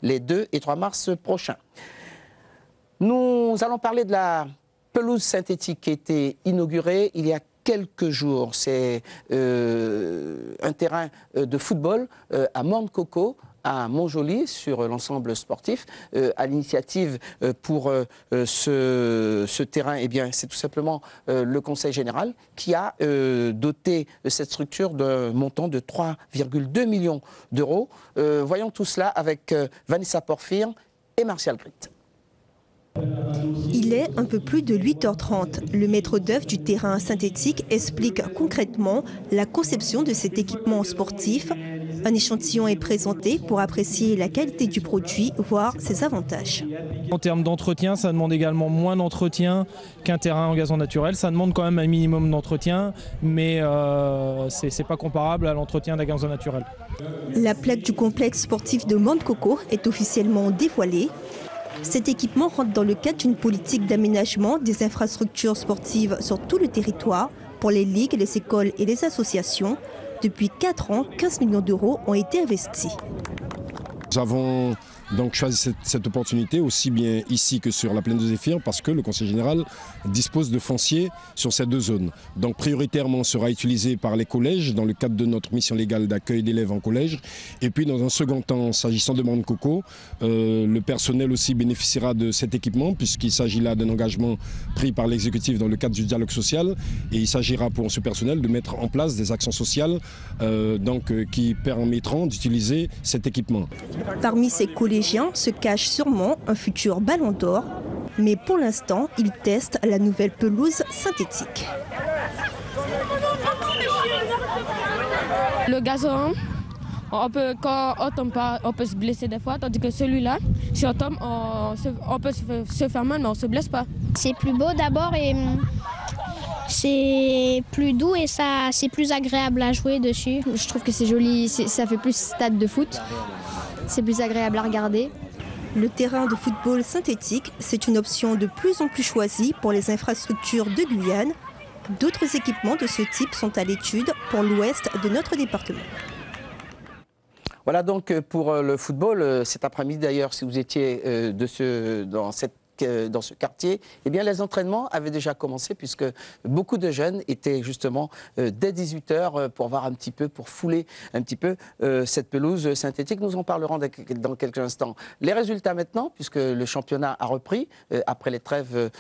les 2 et 3 mars prochains. Nous allons parler de la pelouse synthétique qui a été inaugurée il y a quelques jours. C'est un terrain de football à Morne-Coco, à Montjoly, sur l'ensemble sportif. À l'initiative pour ce terrain, eh bien, c'est tout simplement le Conseil général qui a doté cette structure d'un montant de 3,2 millions d'euros. Voyons tout cela avec Vanessa Porphyre et Martial Grit. Il est un peu plus de 8h30. Le maître d'œuvre du terrain synthétique explique concrètement la conception de cet équipement sportif. Un échantillon est présenté pour apprécier la qualité du produit, voire ses avantages. En termes d'entretien, ça demande également moins d'entretien qu'un terrain en gazon naturel. Ça demande quand même un minimum d'entretien, mais c'est pas comparable à l'entretien d'un gazon naturel. La plaque du complexe sportif de Morne-Coco est officiellement dévoilée. Cet équipement rentre dans le cadre d'une politique d'aménagement des infrastructures sportives sur tout le territoire pour les ligues, les écoles et les associations. Depuis 4 ans, 15 millions d'euros ont été investis. Nous avons donc choisi cette opportunité aussi bien ici que sur la plaine de Zéphyr parce que le Conseil général dispose de foncier sur ces 2 zones. Donc prioritairement sera utilisé par les collèges dans le cadre de notre mission légale d'accueil d'élèves en collège. Et puis dans un second temps, s'agissant de Morne-Coco, le personnel aussi bénéficiera de cet équipement puisqu'il s'agit là d'un engagement pris par l'exécutif dans le cadre du dialogue social. Et il s'agira pour ce personnel de mettre en place des actions sociales qui permettront d'utiliser cet équipement. Parmi ces collégiens se cache sûrement un futur ballon d'or, mais pour l'instant, ils testent la nouvelle pelouse synthétique. Le gazon, quand on tombe pas, on peut se blesser des fois, tandis que celui-là, si on tombe, on peut se faire mal, mais on ne se blesse pas. C'est plus beau d'abord et c'est plus doux et c'est plus agréable à jouer dessus. Je trouve que c'est joli, ça fait plus stade de foot. C'est plus agréable à regarder. Le terrain de football synthétique, c'est une option de plus en plus choisie pour les infrastructures de Guyane. D'autres équipements de ce type sont à l'étude pour l'ouest de notre département. Voilà donc pour le football. Cet après-midi d'ailleurs, si vous étiez dans ce quartier, eh bien, les entraînements avaient déjà commencé puisque beaucoup de jeunes étaient justement dès 18h pour voir un petit peu, pour fouler un petit peu cette pelouse synthétique. Nous en parlerons dans quelques instants. Les résultats maintenant, puisque le championnat a repris après les trêves